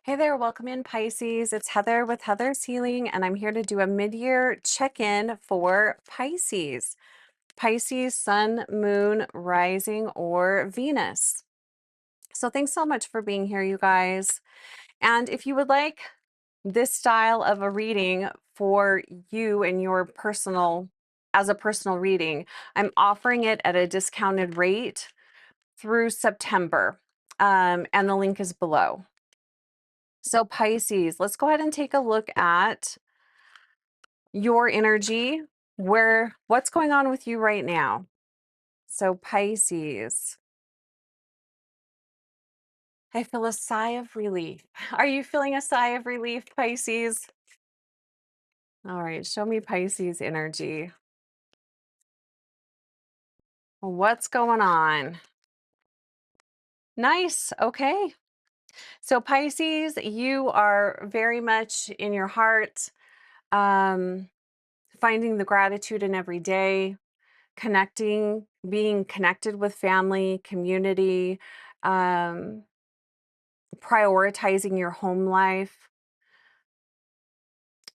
Hey there, welcome in Pisces. It's Heather with Heather's Healing, and I'm here to do a mid-year check-in for Pisces. Pisces, Sun, Moon, Rising, or Venus. So thanks so much for being here, you guys. And if you would like this style of a reading for you and your personal, as a personal reading, I'm offering it at a discounted rate through September, and the link is below. So Pisces, let's go ahead and take a look at your energy, what's going on with you right now. So Pisces, I feel a sigh of relief. Are you feeling a sigh of relief, Pisces? All right, show me Pisces energy. What's going on? Nice. Okay. So Pisces, you are very much in your heart, um, finding the gratitude in every day, connecting, being connected with family, community, um, prioritizing your home life,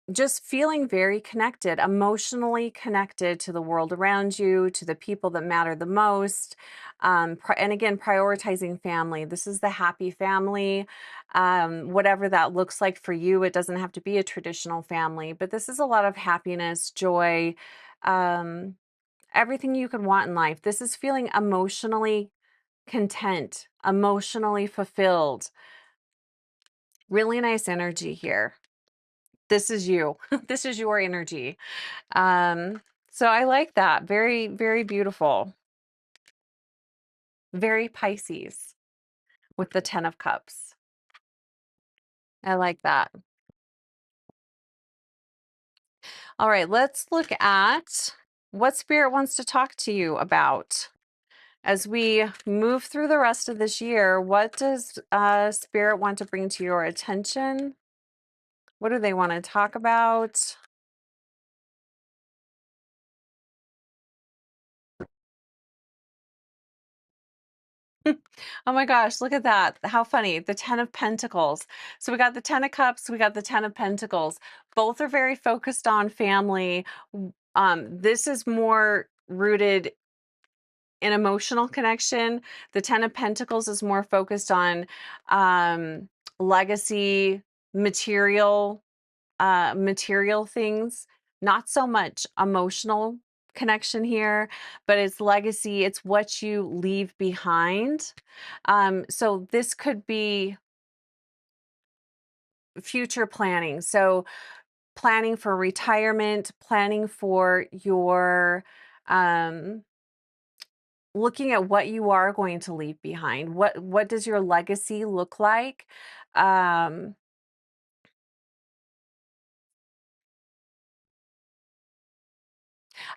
just feeling very connected, emotionally connected to the world around you, to the people that matter the most. And again, prioritizing family. This is the happy family, whatever that looks like for you. It doesn't have to be a traditional family, but this is a lot of happiness, joy, um, everything you could want in life. This is feeling emotionally content, emotionally fulfilled. Really nice energy here. This is you. This is your energy. So I like that. Very, very beautiful. Very Pisces with the 10 of Cups. I like that. All right, let's look at what Spirit wants to talk to you about. As we move through the rest of this year, what does Spirit want to bring to your attention? What do they want to talk about? Oh my gosh, look at that. How funny. The 10 of Pentacles. So we got the 10 of Cups, we got the 10 of Pentacles. Both are very focused on family. This is more rooted in emotional connection. The 10 of Pentacles is more focused on legacy, material, material things, not so much emotional connection here, but it's legacy, it's what you leave behind. So this could be future planning. So planning for retirement, planning for your looking at what you are going to leave behind. What does your legacy look like? Um,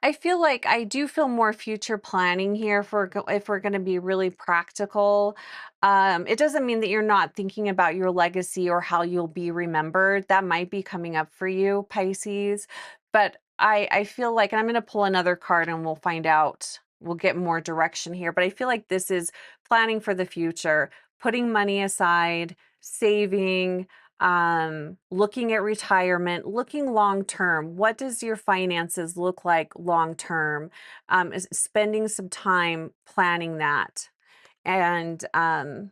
I feel like I do feel more future planning here for if we're going to be really practical. It doesn't mean that you're not thinking about your legacy or how you'll be remembered. That might be coming up for you, Pisces. But I feel like, and I'm going to pull another card and we'll find out. We'll get more direction here. But I feel like this is planning for the future, putting money aside, saving, looking at retirement, looking long term. What does your finances look like long term? Is spending some time planning that. And and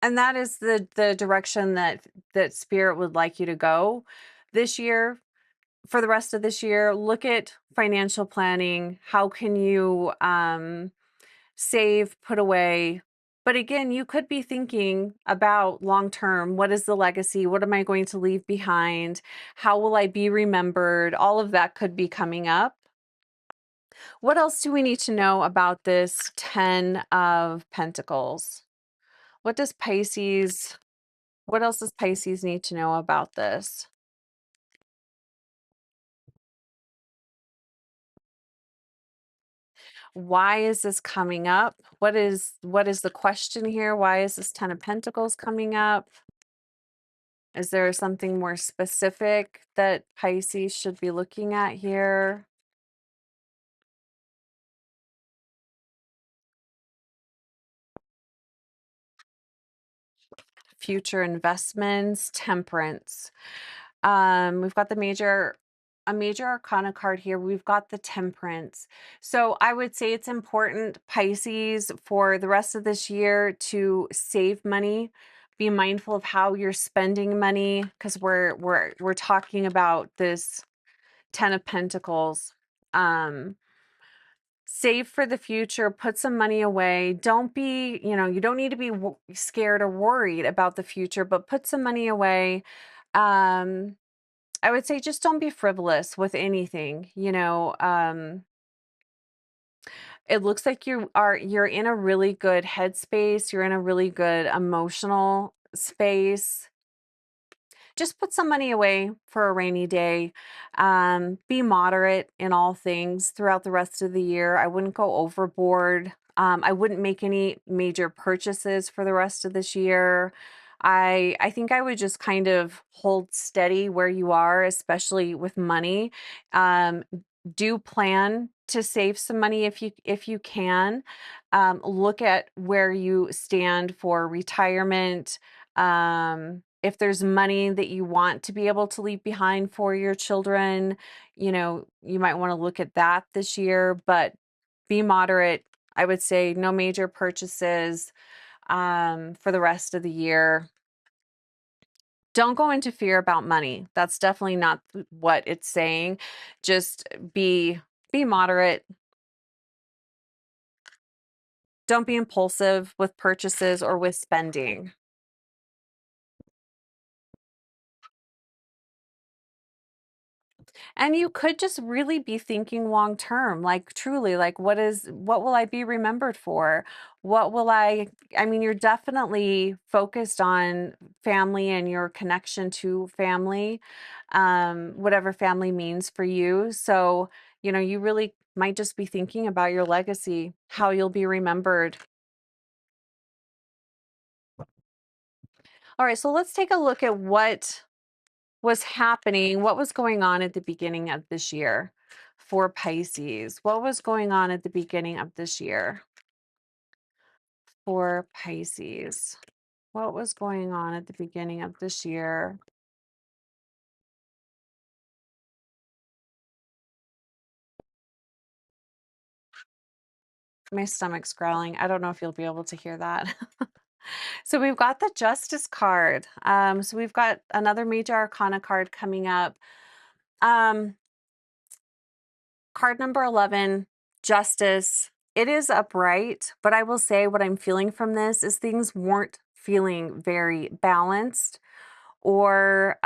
that is the direction that Spirit would like you to go this year. For the rest of this year, look at financial planning. How can you save, put away? But again, you could be thinking about long term. What is the legacy? What am I going to leave behind? How will I be remembered? All of that could be coming up. What else do we need to know about this 10 of Pentacles? What does Pisces, what else does Pisces need to know about this? Why is this coming up? What is the question here? Why is this 10 of Pentacles coming up? Is there something more specific that Pisces should be looking at here? future investments, temperance. We've got a major arcana card here. We've got the temperance. So I would say it's important, Pisces, for the rest of this year to save money, be mindful of how you're spending money, because we're talking about this Ten of Pentacles. Save for the future, put some money away. Don't be, you don't need to be scared or worried about the future, but put some money away. Um, I would say just don't be frivolous with anything, it looks like you're in a really good headspace, you're in a really good emotional space. Just put some money away for a rainy day. Be moderate in all things throughout the rest of the year. I wouldn't go overboard. I wouldn't make any major purchases for the rest of this year. I think I would just kind of hold steady where you are, especially with money. Um, do plan to save some money if you can. Look at where you stand for retirement. If there's money that you want to be able to leave behind for your children, you might want to look at that this year, but be moderate. I would say no major purchases for the rest of the year. Don't go into fear about money. That's definitely not what it's saying. Just be moderate. Don't be impulsive with purchases or with spending. And you could just really be thinking long term, like truly, like what will I be remembered for? What will I mean, you're definitely focused on family and your connection to family, whatever family means for you. So, you really might just be thinking about your legacy, how you'll be remembered. All right, so let's take a look at what was happening, what was going on at the beginning of this year for Pisces. What was going on at the beginning of this year for Pisces? What was going on at the beginning of this year? My stomach's growling. I don't know if you'll be able to hear that. So we've got the Justice card. So we've got another major arcana card coming up. Um, Card number 11, Justice. It is upright, but I will say what I'm feeling from this is things weren't feeling very balanced, or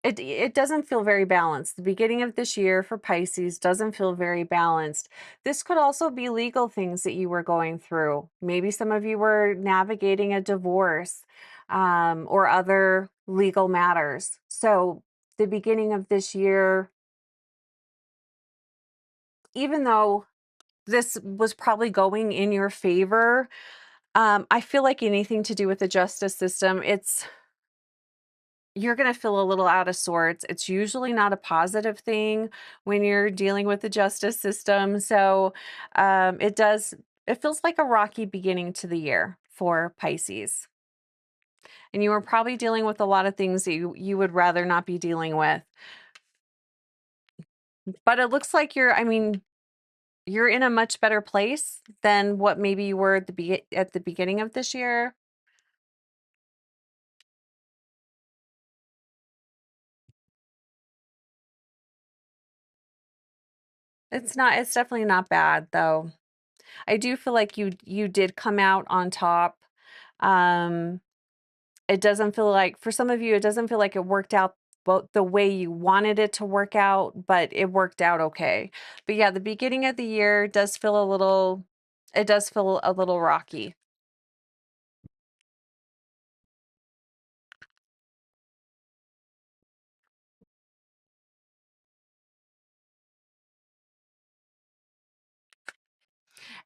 it doesn't feel very balanced. The beginning of this year for Pisces doesn't feel very balanced. This could also be legal things that you were going through. Maybe some of you were navigating a divorce, or other legal matters. So the beginning of this year, even though this was probably going in your favor, I feel like anything to do with the justice system, you're going to feel a little out of sorts. It's usually not a positive thing when you're dealing with the justice system. So it feels like a rocky beginning to the year for Pisces. And you were probably dealing with a lot of things that you would rather not be dealing with. But it looks like you're in a much better place than what maybe you were at the beginning of this year. It's definitely not bad though. I do feel like you did come out on top. Um, it doesn't feel like, for some of you, it doesn't feel like it worked out both the way you wanted it to work out, but it worked out okay. But yeah, the beginning of the year it does feel a little rocky.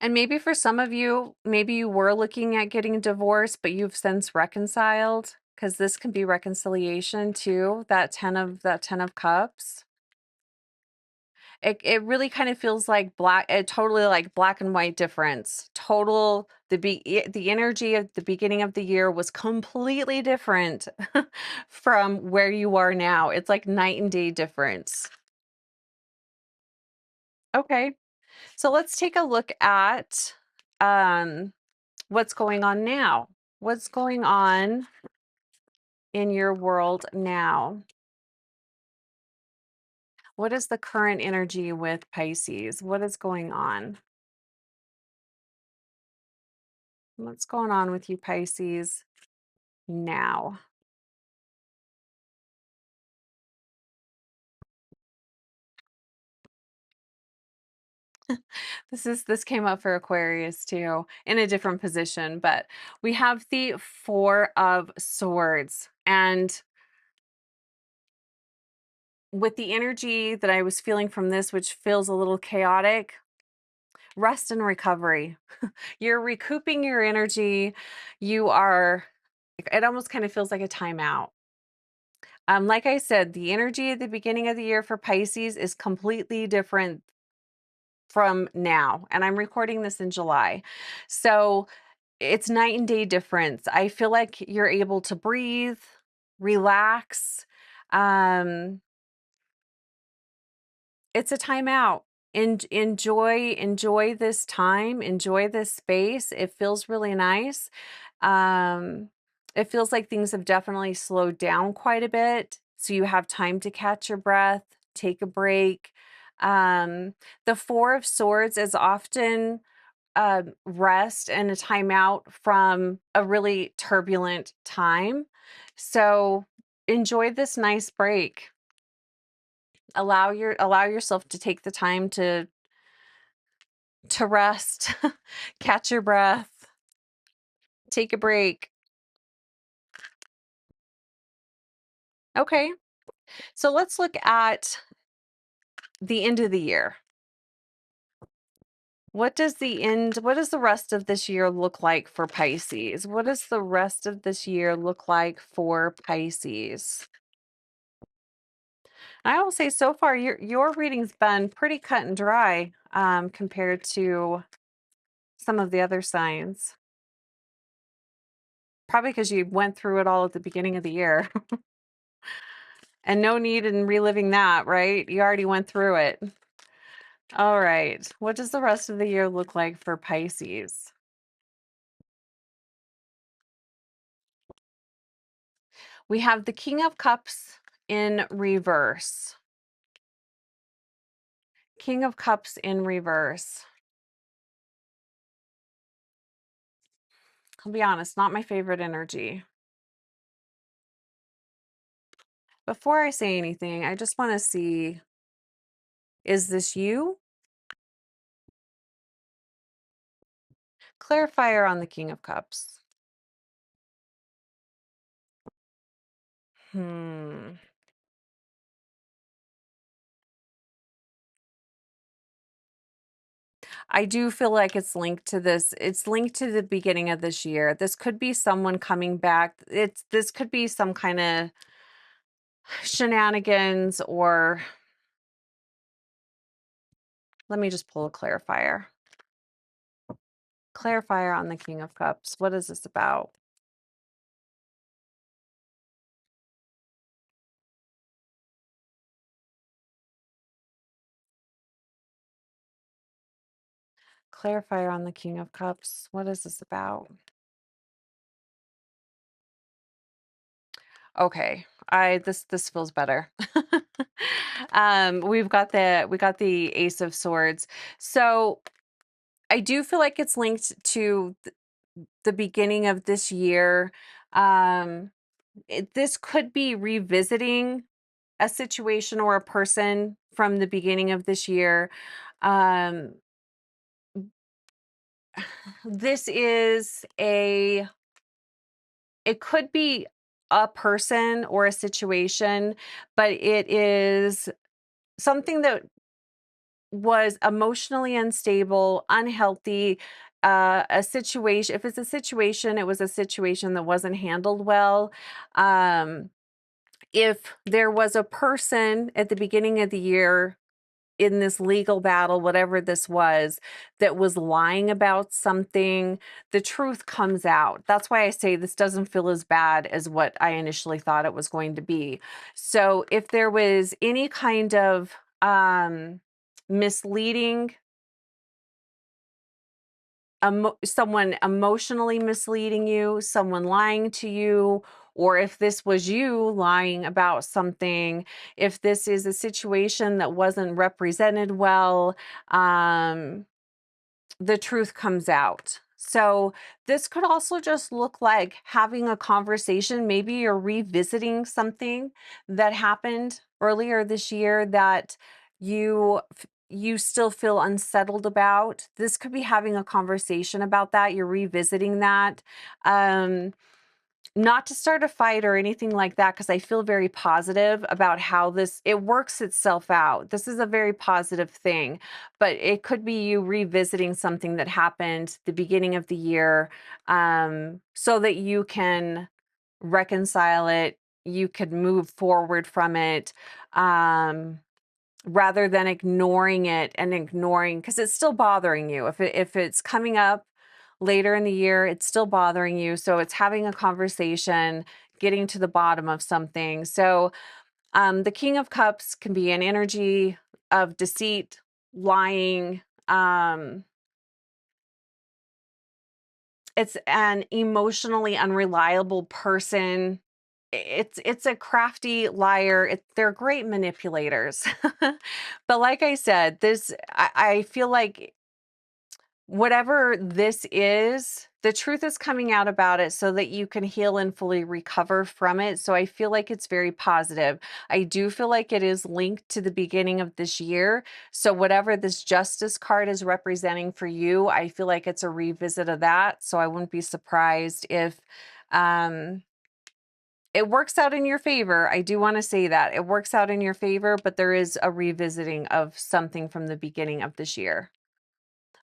And maybe for some of you, maybe you were looking at getting a divorce, but you've since reconciled, because this can be reconciliation too, that 10 of Cups. It really kind of feels like totally like black and white difference. The energy of the beginning of the year was completely different from where you are now. It's like night and day difference. Okay. So let's take a look at what's going on now. What's going on in your world now? What is the current energy with Pisces? What is going on? What's going on with you, Pisces, now? This came up for Aquarius too, in a different position, but we have the Four of Swords. And with the energy that I was feeling from this, which feels a little chaotic, rest and recovery. You're recouping your energy. It almost kind of feels like a timeout. Like I said, the energy at the beginning of the year for Pisces is completely different from now. And I'm recording this in July. So it's night and day difference. I feel like you're able to breathe, relax. Um, it's a timeout. Enjoy this time, enjoy this space. It feels really nice. Um, it feels like things have definitely slowed down quite a bit. So you have time to catch your breath, take a break. The Four of Swords is often rest and a timeout from a really turbulent time. So enjoy this nice break. Allow yourself to take the time to rest, catch your breath, take a break. Okay. So let's look at the end of the year. What does the rest of this year look like for Pisces? What does the rest of this year look like for Pisces? I will say so far your reading's been pretty cut and dry compared to some of the other signs. Probably because you went through it all at the beginning of the year. And no need in reliving that, right? You already went through it. All right. What does the rest of the year look like for Pisces? We have the King of Cups in reverse. King of Cups in reverse. I'll be honest, not my favorite energy. Before I say anything, I just want to see, is this you? Clarifier on the King of Cups. Hmm. I do feel like it's linked to this. It's linked to the beginning of this year. This could be someone coming back. This could be some kind of shenanigans, or let me just pull a clarifier. Clarifier on the King of Cups. What is this about? Clarifier on the King of Cups. What is this about? Okay. This feels better. We got the Ace of Swords. So I do feel like it's linked to the beginning of this year. This could be revisiting a situation or a person from the beginning of this year. Um, this is it could be a person or a situation, but it is something that was emotionally unstable, unhealthy, a situation. If it's a situation, it was a situation that wasn't handled well. If there was a person at the beginning of the year, in this legal battle, whatever this was, that was lying about something, the truth comes out. That's why I say this doesn't feel as bad as what I initially thought it was going to be. So if there was any kind of misleading, someone emotionally misleading you, someone lying to you, or if this was you lying about something, if this is a situation that wasn't represented well, um, the truth comes out. So this could also just look like having a conversation. Maybe you're revisiting something that happened earlier this year that you still feel unsettled about. This could be having a conversation about that. You're revisiting that. Um, Not to start a fight or anything like that, because I feel very positive about how this it works itself out. This is a very positive thing, but it could be you revisiting something that happened the beginning of the year, so that you can reconcile it, you could move forward from it. Rather than ignoring it and ignoring, because it's still bothering you. If it's coming up later in the year, it's still bothering you. So it's having a conversation, getting to the bottom of something. So the King of Cups can be an energy of deceit, lying. It's an emotionally unreliable person. It's a crafty liar. They're great manipulators. But like I said, I feel like whatever this is, the truth is coming out about it so that you can heal and fully recover from it. So I feel like it's very positive. I do feel like it is linked to the beginning of this year. So whatever this justice card is representing for you, I feel like it's a revisit of that. So I wouldn't be surprised if um it works out in your favor. I do want to say that it works out in your favor, but there is a revisiting of something from the beginning of this year.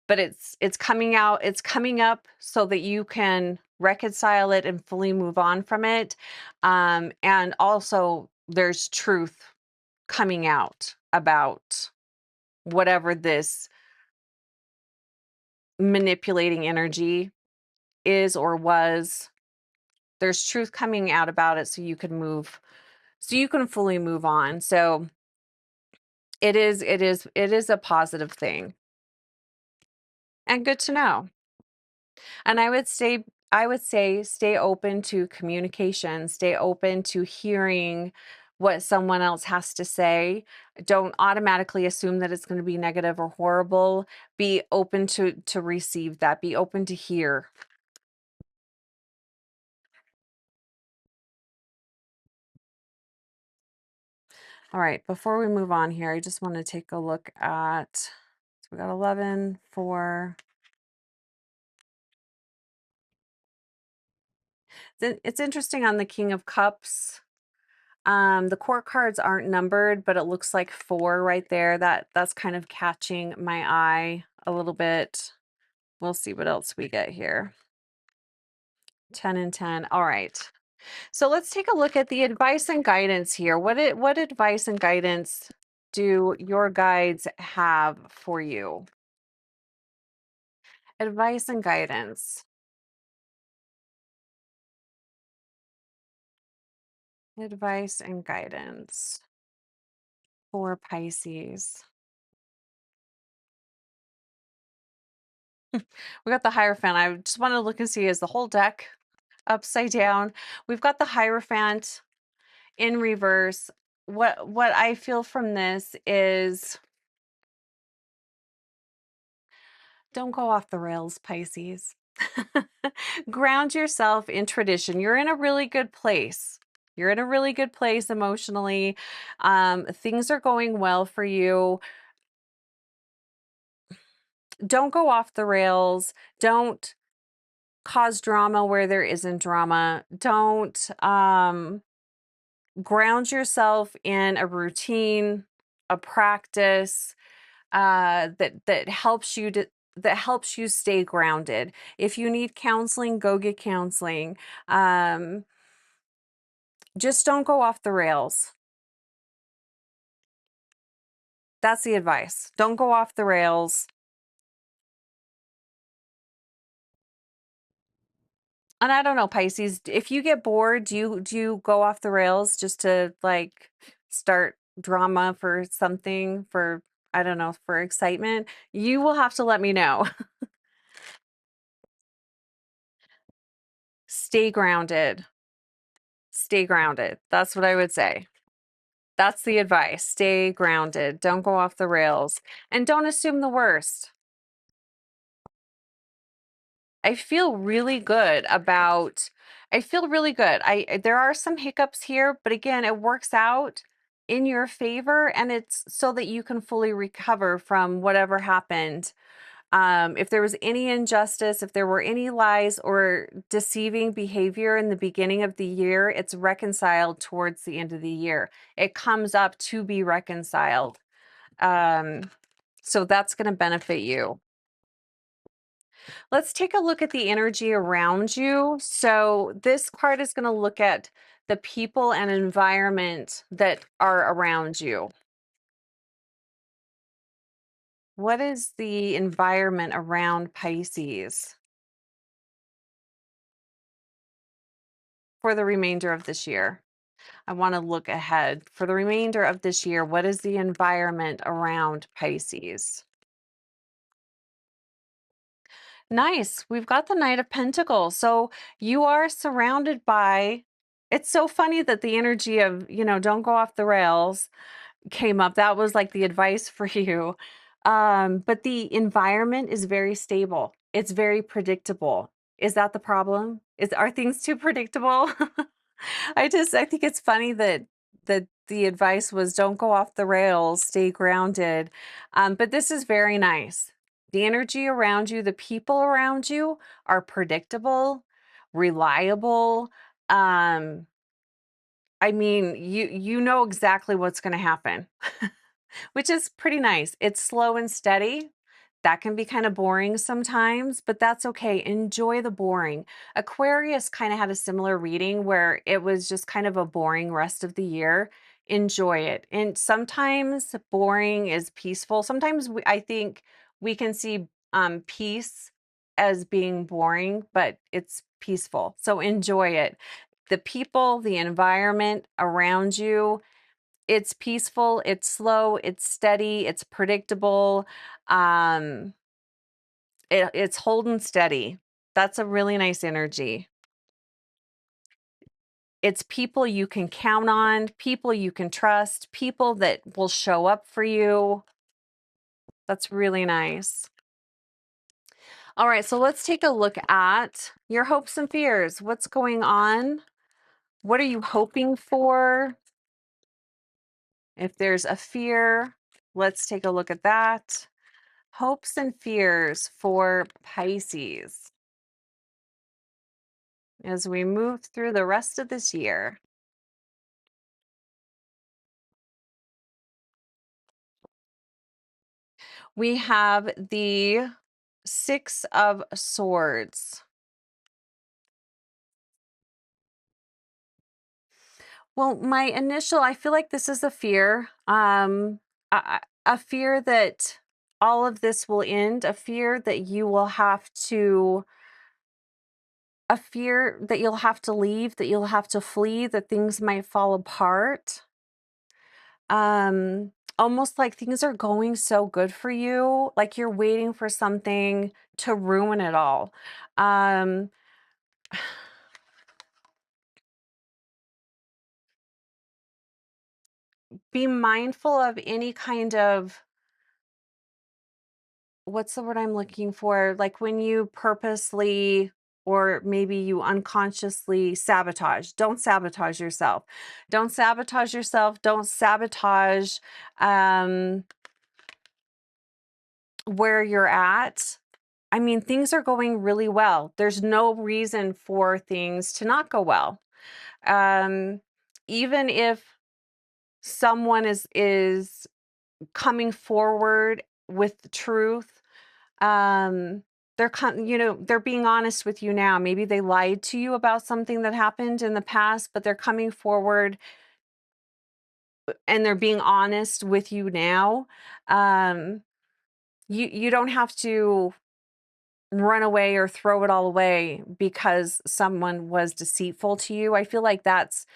But it's coming out, it's coming up so that you can reconcile it and fully move on from it. And also there's truth coming out about whatever this manipulating energy is or was. There's truth coming out about it so you can fully move on. So it is a positive thing and good to know. And I would say stay open to communication, stay open to hearing what someone else has to say. Don't automatically assume that it's going to be negative or horrible. Be open to receive that. Be open to hear. All right, before we move on here, I just want to take a look at, so we got 11, 4. It's interesting on the King of Cups. The court cards aren't numbered, but it looks like 4 right there. That's kind of catching my eye a little bit. We'll see what else we get here. 10 and 10. All right. So let's take a look at the advice and guidance here. What advice and guidance do your guides have for you? Advice and guidance. Advice and guidance for Pisces. We got the Hierophant. I just want to look and see, is the whole deck upside down? We've got the Hierophant in reverse. What I feel from this is, don't go off the rails, Pisces. Ground yourself in tradition. You're in a really good place. You're in a really good place emotionally. Things are going well for you. Don't go off the rails. Don't cause drama where there isn't drama. Don't ground yourself in a routine, a practice, that helps you stay grounded. If you need counseling, go get counseling. Just don't go off the rails. That's the advice. Don't go off the rails. And I don't know, Pisces, if you get bored, do you go off the rails just to like start drama for something for I don't know, for excitement? You will have to let me know. Stay grounded. Stay grounded. That's what I would say. That's the advice. Stay grounded. Don't go off the rails and don't assume the worst. I feel really good about I feel really good. There are some hiccups here, but again, it works out in your favor and it's so that you can fully recover from whatever happened. If there was any injustice, if there were any lies or deceiving behavior in the beginning of the year, it's reconciled towards the end of the year. It comes up to be reconciled. Um, so that's going to benefit you. Let's take a look at the energy around you. So this card is going to look at the people and environment that are around you. What is the environment around Pisces for the remainder of this year? I want to look ahead. For the remainder of this year, what is the environment around Pisces? Nice. We've got the Knight of Pentacles. So you are surrounded by, it's so funny that the energy of, don't go off the rails came up. That was like the advice for you. But the environment is very stable. It's very predictable. Is that the problem? Are things too predictable? I think it's funny that the advice was don't go off the rails, stay grounded. But this is very nice. The energy around you, the people around you are predictable, reliable. Um, I mean, you know exactly what's going to happen, which is pretty nice. It's slow and steady. That can be kind of boring sometimes, but that's okay. Enjoy the boring. Aquarius kind of had a similar reading where it was just kind of a boring rest of the year. Enjoy it. And sometimes boring is peaceful. Sometimes I think we can see peace as being boring, but it's peaceful. So enjoy it. The people, the environment around you, it's peaceful, it's slow, it's steady, it's predictable. Um, it's holding steady. That's a really nice energy. It's people you can count on, people you can trust, people that will show up for you. That's really nice. All right, so let's take a look at your hopes and fears. What's going on? What are you hoping for? If there's a fear, let's take a look at that. Hopes and fears for Pisces as we move through the rest of this year. We have the Six of Swords. Well, I feel like this is a fear, a fear that all of this will end, a fear that you will have to, a fear that you'll have to leave, that you'll have to flee, that things might fall apart. Almost like things are going so good for you, like you're waiting for something to ruin it all. Um, be mindful of any kind of what's the word I'm looking for? Like when you purposely or maybe you unconsciously sabotage. Don't sabotage yourself. Don't sabotage yourself. Don't sabotage um, where you're at. I mean, things are going really well. There's no reason for things to not go well. Um, Even if someone is coming forward with the truth, um, they're being honest with you now. Maybe they lied to you about something that happened in the past, but they're coming forward and they're being honest with you now, um, you don't have to run away or throw it all away because someone was deceitful to you. I feel like that's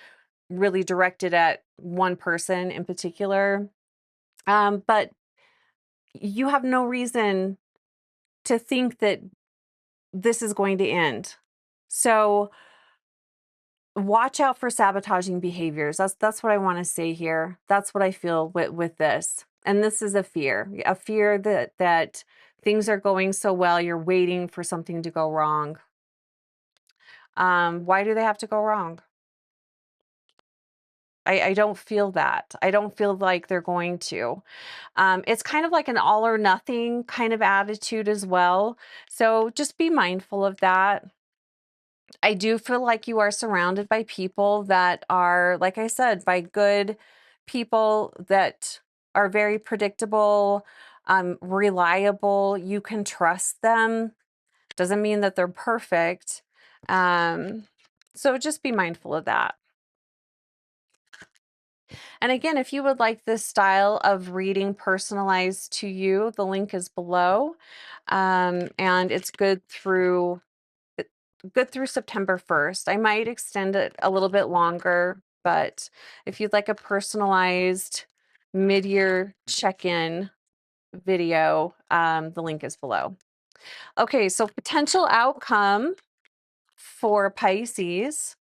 really directed at one person in particular. But you have no reason to think that this is going to end. So watch out for sabotaging behaviors. That's what I want to say here. That's what I feel with this. And this is a fear that things are going so well, you're waiting for something to go wrong. Why do they have to go wrong? I don't feel that. I don't feel like they're going to. It's kind of like an all or nothing kind of attitude as well. So just be mindful of that. I do feel like you are surrounded by people that are, like I said, by good people that are very predictable, reliable. You can trust them. Doesn't mean that they're perfect. So just be mindful of that. And again, if you would like this style of reading personalized to you, the link is below. And it's good through September 1st. I might extend it a little bit longer, but if you'd like a personalized mid-year check-in video, the link is below. Okay, so potential outcome for Pisces.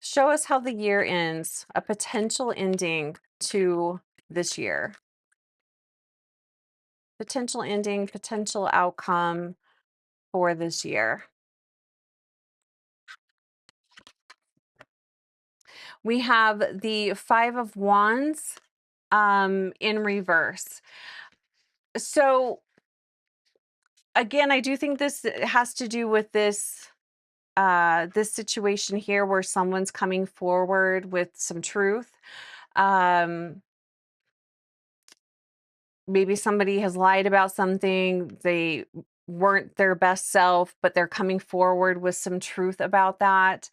Show us how the year ends, a potential ending to this year. Potential ending, potential outcome for this year. We have the Five of Wands in reverse. So again, I do think this has to do with this situation here where someone's coming forward with some truth. Um, Maybe somebody has lied about something, they weren't their best self, but they're coming forward with some truth about that.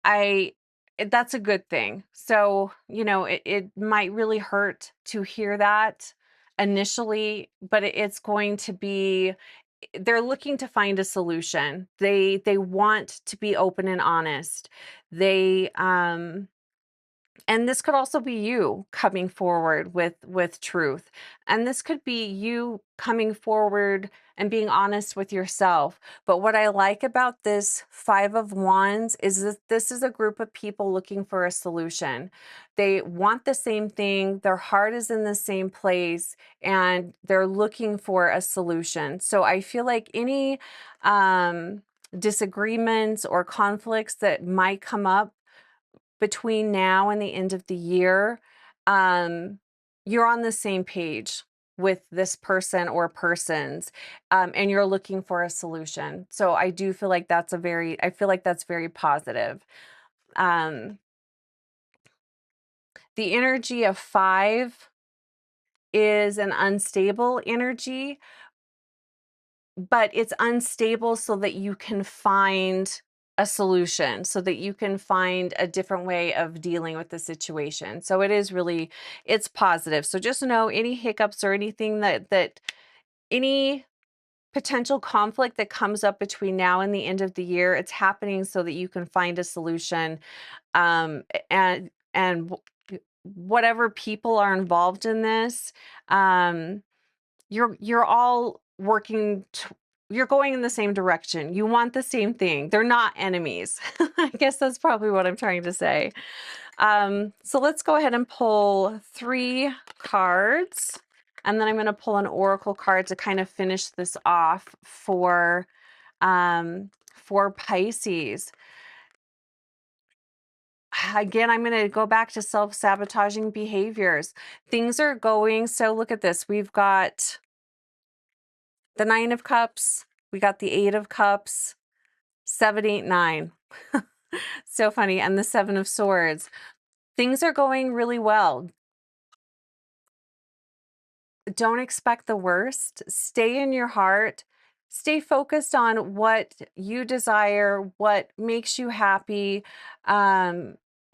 That's a good thing. So, it might really hurt to hear that initially, but it's going to be they're looking to find a solution. They want to be open and honest. They and this could also be you coming forward with truth, and this could be you coming forward and being honest with yourself. But what I like about this Five of Wands is that this is a group of people looking for a solution. They want the same thing, their heart is in the same place, and they're looking for a solution. So I feel like any disagreements or conflicts that might come up between now and the end of the year, you're on the same page with this person or persons, and you're looking for a solution. So I do feel like I feel like that's very positive. Um, the energy of five is an unstable energy, but it's unstable so that you can find a solution, so that you can find a different way of dealing with the situation. So it's positive. So just know any hiccups or anything that any potential conflict that comes up between now and the end of the year, it's happening so that you can find a solution. And whatever people are involved in this, you're all you're going in the same direction. You want the same thing. They're not enemies. I guess that's probably what I'm trying to say. So let's go ahead and pull 3 cards, and then I'm going to pull an oracle card to kind of finish this off for Pisces. Again, I'm going to go back to self-sabotaging behaviors. Things are going, so look at this. We've got the 9 of Cups, we got the 8 of Cups, 7, 8, 9. So funny. And the 7 of Swords. Things are going really well. Don't expect the worst. Stay in your heart. Stay focused on what you desire, what makes you happy.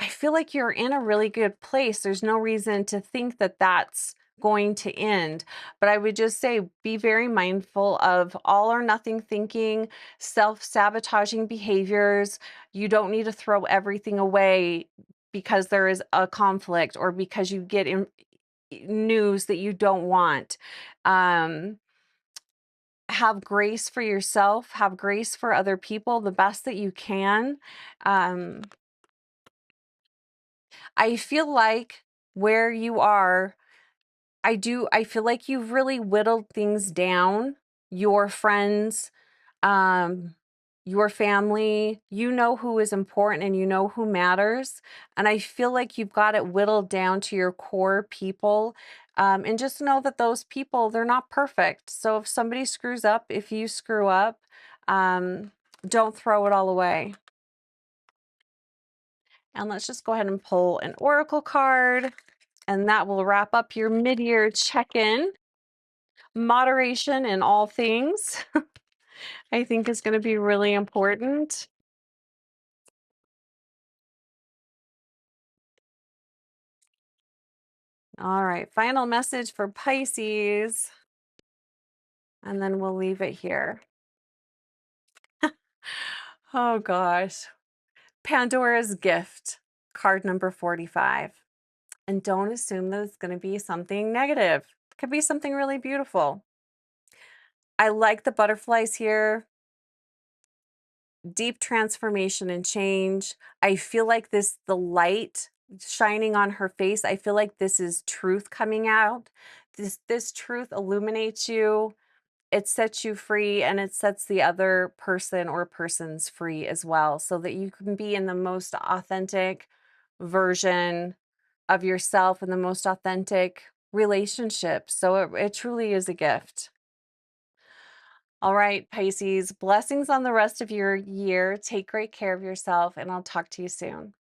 I feel like you're in a really good place. There's no reason to think that that's going to end. But I would just say be very mindful of all or nothing thinking, self sabotaging behaviors. You don't need to throw everything away because there is a conflict or because you get news that you don't want. Um, have grace for yourself, have grace for other people the best that you can. Um, I feel like where you are, I feel like you've really whittled things down. Your friends, um, your family, you know who is important and you know who matters. And I feel like you've got it whittled down to your core people. And just know that those people, they're not perfect. So if somebody screws up, if you screw up, um, don't throw it all away. And let's just go ahead and pull an oracle card. And that will wrap up your mid-year check-in. Moderation in all things, I think is going to be really important. All right, final message for Pisces, and then we'll leave it here. Oh gosh. Pandora's gift, card number 45. And don't assume that it's going to be something negative. It could be something really beautiful. I like the butterflies here. Deep transformation and change. I feel like the light shining on her face. I feel like this is truth coming out. This truth illuminates you. It sets you free and it sets the other person or persons free as well, so that you can be in the most authentic version of yourself and the most authentic relationship. So it truly is a gift. All right, Pisces, blessings on the rest of your year. Take great care of yourself, and I'll talk to you soon.